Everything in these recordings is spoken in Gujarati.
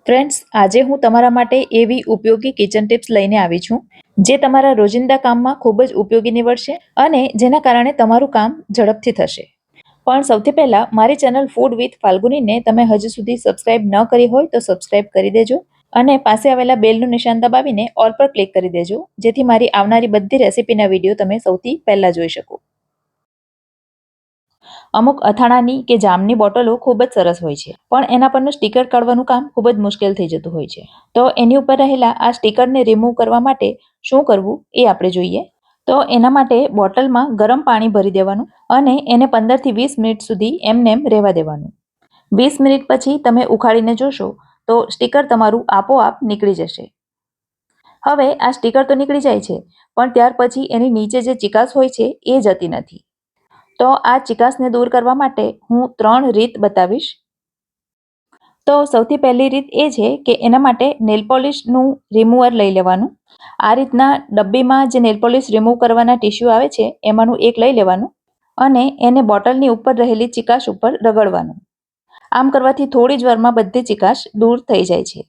ફ્રેન્ડ્સ, આજે હું તમારા માટે એવી ઉપયોગી કિચન ટિપ્સ લઈને આવી છું જે તમારા રોજિંદા કામમાં ખૂબ જ ઉપયોગી નીવડશે અને જેના કારણે તમારું કામ ઝડપથી થશે. પણ સૌથી પહેલાં મારી ચેનલ ફૂડ વિથ ફાલ્ગુનીને તમે હજુ સુધી સબસ્ક્રાઇબ ન કરી હોય તો સબસ્ક્રાઇબ કરી દેજો અને પાસે આવેલા બેલનું નિશાન દબાવીને ઓલ પર ક્લિક કરી દેજો, જેથી મારી આવનારી બધી રેસિપીના વિડીયો તમે સૌથી પહેલાં જોઈ શકો. અમુક અથાણાની કે જામની બોટલો ખૂબ જ સરસ હોય છે, પણ એના પરનું સ્ટીકર કાઢવાનું કામ ખૂબ જ મુશ્કેલ થઈ જતું હોય છે. તો એની ઉપર રહેલા આ સ્ટીકરને રિમૂવ કરવા માટે શું કરવું એ આપણે જોઈએ. તો એના માટે બોટલમાં ગરમ પાણી ભરી દેવાનું અને એને 15 થી 20 મિનિટ સુધી એમનેમ રહેવા દેવાનું. 20 મિનિટ પછી તમે ઉખાડીને જોશો તો સ્ટીકર તમારું આપોઆપ નીકળી જશે. હવે આ સ્ટીકર તો નીકળી જાય છે, પણ ત્યાર પછી એની નીચે જે ચિકાસ હોય છે એ જતી નથી. તો આ ચિકાસને દૂર કરવા માટે હું 3 રીત બતાવીશ. તો સૌથી પહેલી રીત એ છે કે એના માટે નેલ પોલિશનું રિમૂવર લઈ લેવાનું. આ રીતના ડબ્બીમાં જે નેલ પોલિશ રિમૂવ કરવાના ટીશ્યુ આવે છે એમાંનું એક લઈ લેવાનું અને એને બોટલની ઉપર રહેલી ચિકાશ ઉપર રગડવાનું. આમ કરવાથી થોડી જ વારમાં બધી ચિકાશ દૂર થઈ જાય છે.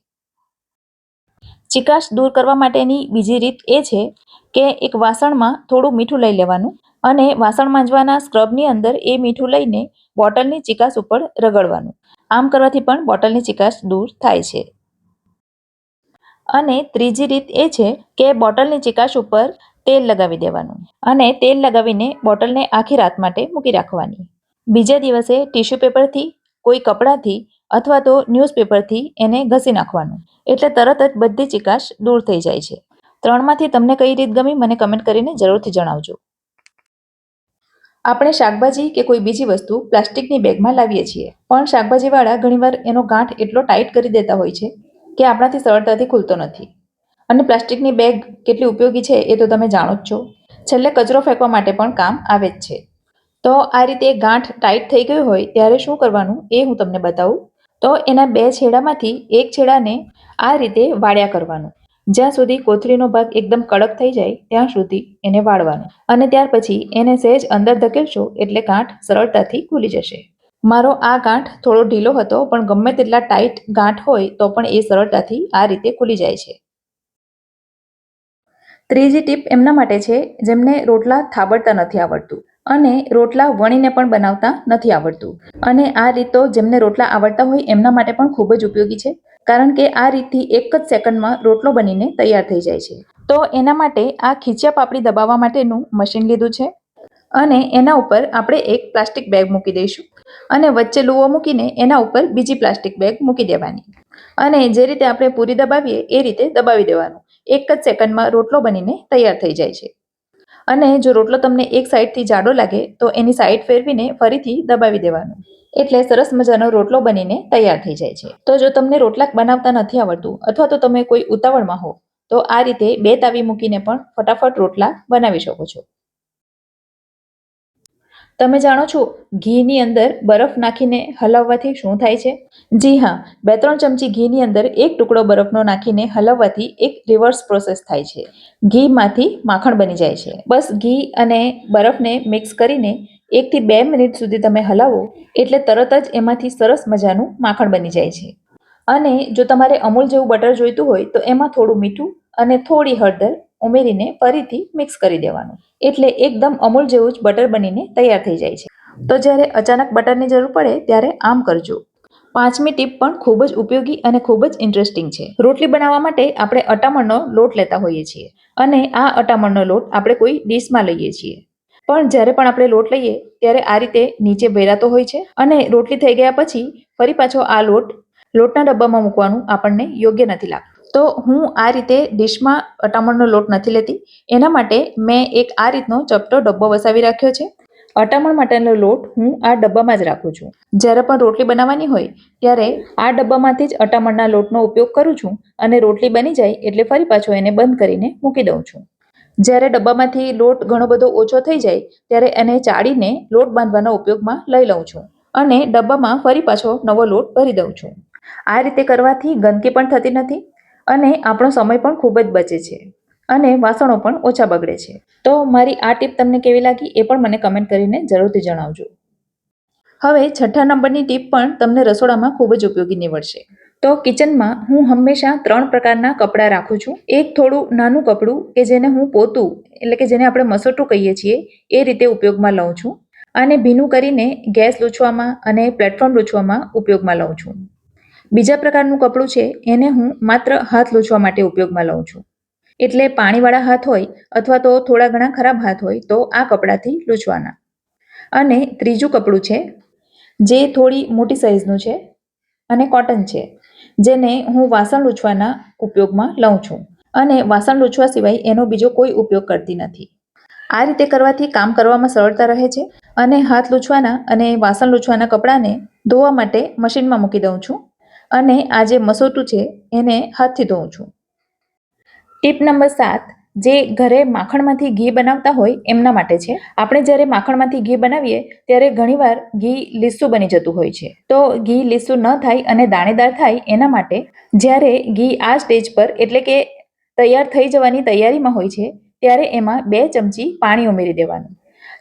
ચિકાશ દૂર કરવા માટેની બીજી રીત એ છે કે એક વાસણમાં થોડું મીઠું લઈ લેવાનું અને વાસણ માંજવાના સ્ક્રબની અંદર એ મીઠું લઈને બોટલની ચિકાશ ઉપર રગડવાનું. આમ કરવાથી પણ બોટલની ચિકાશ દૂર થાય છે. અને ત્રીજી રીત એ છે કે બોટલની ચિકાશ ઉપર તેલ લગાવી દેવાનું અને તેલ લગાવીને બોટલને આખી રાત માટે મૂકી રાખવાની. બીજા દિવસે ટીશ્યુ પેપરથી, કોઈ કપડાથી અથવા તો ન્યૂઝપેપરથી એને ઘસી નાખવાનું, એટલે તરત જ બધી ચિકાશ દૂર થઈ જાય છે. 3માંથી તમને કઈ રીત ગમી મને કમેન્ટ કરીને જરૂરથી જણાવજો. આપણે શાકભાજી કે કોઈ બીજી વસ્તુ પ્લાસ્ટિકની બેગમાં લાવીએ છીએ, પણ શાકભાજીવાળા ઘણીવાર એનો ગાંઠ એટલો ટાઈટ કરી દેતા હોય છે કે આપણાથી સરળતાથી ખુલતો નથી. અને પ્લાસ્ટિકની બેગ કેટલી ઉપયોગી છે એ તો તમે જાણો જ છો. છેલ્લે કચરો ફેંકવા માટે પણ કામ આવે જ છે. તો આ રીતે ગાંઠ ટાઈટ થઈ ગયો હોય ત્યારે શું કરવાનું એ હું તમને બતાવું. તો એના 2 છેડામાંથી એક છેડાને આ રીતે વાળ્યા કરવાનું. જ્યાં સુધી કોથળીનો ભાગ એકદમ કડક થઈ જાય ત્યાં સુધી એને વાળવાનું અને ત્યાર પછી એને સહેજ અંદર ધકેલશો એટલે ગાંઠ સરળતાથી ખુલી જશે. મારો આ ગાંઠ થોડો ઢીલો હતો, પણ ગમે તેટલા ટાઈટ ગાંઠ હોય તો પણ એ સરળતાથી આ રીતે ખુલી જાય છે. ત્રીજી ટીપ એમના માટે છે જેમને રોટલા થાબડતા નથી આવડતું અને રોટલા વણીને પણ બનાવતા નથી આવડતું. અને આ રીત તો જેમને રોટલા આવડતા હોય એમના માટે પણ ખૂબ જ ઉપયોગી છે, કારણ કે આ રીતથી એક જ સેકન્ડમાં રોટલો બનીને તૈયાર થઈ જાય છે. તો એના માટે આ ખીચા પાપડી દબાવવા માટેનું મશીન લીધું છે અને એના ઉપર આપણે એક પ્લાસ્ટિક બેગ મૂકી દઈશું અને વચ્ચે લુવો મૂકીને એના ઉપર બીજી પ્લાસ્ટિક બેગ મૂકી દેવાની અને જે રીતે આપણે પૂરી દબાવીએ એ રીતે દબાવી દેવાનું. એક જ સેકન્ડમાં રોટલો બનીને તૈયાર થઈ જાય છે. અને જો રોટલો તમને એક સાઈડથી જાડો લાગે તો એની સાઈડ ફેરવીને ફરીથી દબાવી દેવાનું, એટલે સરસ મજાનો રોટલો બનીને તૈયાર થઈ જાય છે. તો જો તમને રોટલા બનાવતા નથી આવડતું અથવા તો તમે કોઈ ઉતાવળમાં હો તો આ રીતે 2 તાવી મૂકીને પણ ફટાફટ રોટલા બનાવી શકો છો. તમે જાણો છો ઘીની અંદર બરફ નાખીને હલાવવાથી શું થાય છે? જી હા, 2-3 ચમચી ઘીની અંદર એક ટુકડો બરફનો નાખીને હલાવવાથી એક રિવર્સ પ્રોસેસ થાય છે. ઘીમાંથી માખણ બની જાય છે. બસ ઘી અને બરફને મિક્સ કરીને 1 થી 2 મિનિટ સુધી તમે હલાવો એટલે તરત જ એમાંથી સરસ મજાનું માખણ બની જાય છે. અને જો તમારે અમૂલ જેવું બટર જોઈતું હોય તો એમાં થોડું મીઠું અને થોડી હળદર ઉમેરીને ફરીથી મિક્સ કરી દેવાનું, એટલે એકદમ અમૂલ જેવું જ બટર બનીને તૈયાર થઈ જાય છે. તો જ્યારે અચાનક બટરની જરૂર પડે ત્યારે આમ કરજો. 5મી ટીપ પણ ખૂબ જ ઉપયોગી અને ખૂબ જ ઇન્ટરેસ્ટિંગ છે. રોટલી બનાવવા માટે આપણે અટામણનો લોટ લેતા હોઈએ છીએ અને આ અટામણનો લોટ આપણે કોઈ ડીશમાં લઈએ છીએ. પણ જ્યારે પણ આપણે લોટ લઈએ ત્યારે આ રીતે નીચે ભેરાતો હોય છે અને રોટલી થઈ ગયા પછી ફરી પાછો આ લોટના ડબ્બામાં મૂકવાનું આપણને યોગ્ય નથી લાગતું. તો હું આ રીતે ડીશમાં અટામણનો લોટ નથી લેતી. એના માટે મેં એક આ રીતનો ચપટો ડબ્બો વસાવી રાખ્યો છે. અટામણ માટેનો લોટ હું આ ડબ્બામાં જ રાખું છું. જ્યારે પણ રોટલી બનાવવાની હોય ત્યારે આ ડબ્બામાંથી જ અટામણના લોટનો ઉપયોગ કરું છું અને રોટલી બની જાય એટલે ફરી પાછો એને બંધ કરીને મૂકી દઉં છું. જ્યારે ડબ્બામાંથી લોટ ઘણો બધો ઓછો થઈ જાય ત્યારે એને ચાળીને લોટ બાંધવાના ઉપયોગમાં લઈ લઉં છું અને ડબ્બામાં ફરી પાછો નવો લોટ ભરી દઉં છું. આ રીતે કરવાથી ગંદકી પણ થતી નથી અને આપણો સમય પણ ખૂબ જ બચે છે અને વાસણો પણ ઓછા બગડે છે. તો મારી આ ટીપ તમને કેવી લાગી એ પણ મને કમેન્ટ કરીને જરૂરથી જણાવજો. હવે 6થા નંબરની ટીપ પણ તમને રસોડામાં ખૂબ જ ઉપયોગી નીવડશે. તો કિચનમાં હું હંમેશા 3 પ્રકારના કપડાં રાખું છું. એક થોડું નાનું કપડું કે જેને હું પોતું એટલે કે જેને આપણે મસોટું કહીએ છીએ એ રીતે ઉપયોગમાં લઉં છું. આને ભીનું કરીને ગેસ લૂછવામાં અને પ્લેટફોર્મ લૂછવામાં ઉપયોગમાં લઉં છું. બીજા પ્રકારનું કપડું છે એને હું માત્ર હાથ લૂછવા માટે ઉપયોગમાં લઉં છું. એટલે પાણીવાળા હાથ હોય અથવા તો થોડા ઘણા ખરાબ હાથ હોય તો આ કપડાથી લૂછવાના. અને ત્રીજું કપડું છે જે થોડી મોટી સાઈઝનું છે અને કોટન છે, જેને હું વાસણ લૂછવાના ઉપયોગમાં લઉં છું અને વાસણ લૂછવા સિવાય એનો બીજો કોઈ ઉપયોગ કરતી નથી. આ રીતે કરવાથી કામ કરવામાં સરળતા રહે છે અને હાથ લૂછવાના અને વાસણ લૂછવાના કપડાને ધોવા માટે મશીનમાં મૂકી દઉં છું અને આ જે મસોટું છે એને હાથથી ધોઉં છું. ટીપ નંબર 7 જે ઘરે માખણમાંથી ઘી બનાવતા હોય એમના માટે છે. આપણે જ્યારે માખણમાંથી ઘી બનાવીએ ત્યારે ઘણીવાર ઘી લીસું બની જતું હોય છે. તો ઘી લીસું ન થાય અને દાણેદાર થાય એના માટે જ્યારે ઘી આ સ્ટેજ પર એટલે કે તૈયાર થઈ જવાની તૈયારીમાં હોય છે ત્યારે એમાં 2 ચમચી પાણી ઉમેરી દેવાનું.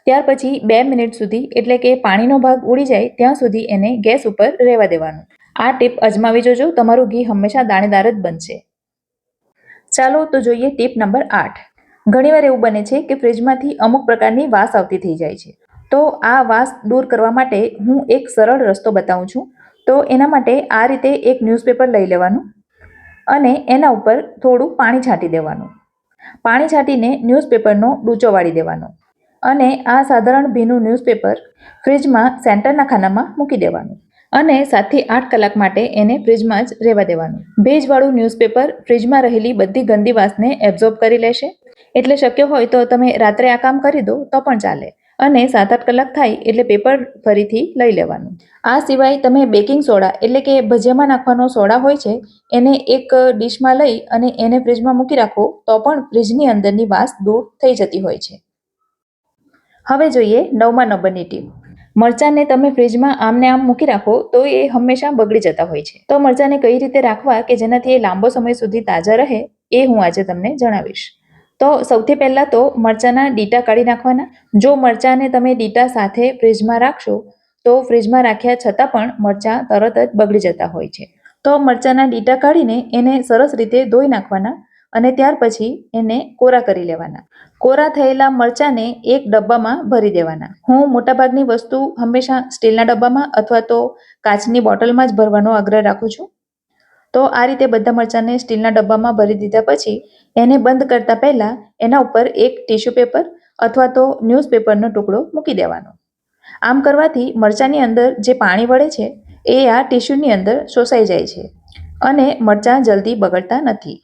ત્યાર પછી 2 મિનિટ સુધી એટલે કે પાણીનો ભાગ ઉડી જાય ત્યાં સુધી એને ગેસ ઉપર રહેવા દેવાનું. આ ટીપ અજમાવી જોજો, તમારું ઘી હંમેશા દાણેદાર જ બનશે. ચાલો તો જોઈએ ટીપ નંબર 8. ઘણીવાર એવું બને છે કે ફ્રીજમાંથી અમુક પ્રકારની વાસ આવતી થઈ જાય છે. તો આ વાસ દૂર કરવા માટે હું એક સરળ રસ્તો બતાવું છું. તો એના માટે આ રીતે એક ન્યૂઝપેપર લઈ લેવાનું અને એના ઉપર થોડું પાણી છાંટી દેવાનું. પાણી છાંટીને ન્યૂઝપેપરનો ડૂચો વાળી દેવાનો અને આ સાધારણ ભીનું ન્યૂઝપેપર ફ્રીજમાં સેન્ટરના ખાનામાં મૂકી દેવાનું અને 7 થી 8 કલાક માટે એને ફ્રીજમાં જ રહેવા દેવાનું. ભેજવાળું ન્યૂઝપેપર ફ્રીજમાં રહેલી બધી ગંદી વાસને એબ્ઝોર્બ કરી લેશે. એટલે શક્ય હોય તો તમે રાત્રે આ કામ કરી દો તો પણ ચાલે અને 7-8 કલાક થાય એટલે પેપર ફરીથી લઈ લેવાનું. આ સિવાય તમે બેકિંગ સોડા એટલે કે ભજીયામાં નાખવાનો સોડા હોય છે એને એક ડીશમાં લઈ અને એને ફ્રીજમાં મૂકી રાખો તો પણ ફ્રીજની અંદરની વાસ દૂર થઈ જતી હોય છે. હવે જોઈએ 9મા નંબરની ટીપ. મરચાંને તમે ફ્રીજમાં આમને આમ મૂકી રાખો તો એ હંમેશા બગડી જતા હોય છે. તો મરચાંને કઈ રીતે રાખવા કે જેનાથી એ લાંબો સમય સુધી તાજા રહે એ હું આજે તમને જણાવીશ. તો સૌથી પહેલાં તો મરચાંના ડીટા કાઢી નાખવાના. જો મરચાંને તમે ડીટા સાથે ફ્રીજમાં રાખશો તો ફ્રીજમાં રાખ્યા છતાં પણ મરચાં તરત જ બગડી જતા હોય છે. તો મરચાંના ડીટા કાઢીને એને સરસ રીતે ધોઈ નાખવાના અને ત્યાર પછી એને કોરા કરી લેવાના. કોરા થયેલા મરચાંને એક ડબ્બામાં ભરી દેવાના. હું મોટાભાગની વસ્તુ હંમેશા સ્ટીલના ડબ્બામાં અથવા તો કાચની બોટલમાં જ ભરવાનો આગ્રહ રાખું છું. તો આ રીતે બધા મરચાંને સ્ટીલના ડબ્બામાં ભરી દીધા પછી એને બંધ કરતા પહેલાં એના ઉપર એક ટીશ્યુ પેપર અથવા તો ન્યૂઝપેપરનો ટુકડો મૂકી દેવાનો. આમ કરવાથી મરચાંની અંદર જે પાણી વળે છે એ આ ટીશ્યુની અંદર શોષાઈ જાય છે અને મરચાં જલ્દી બગડતા નથી.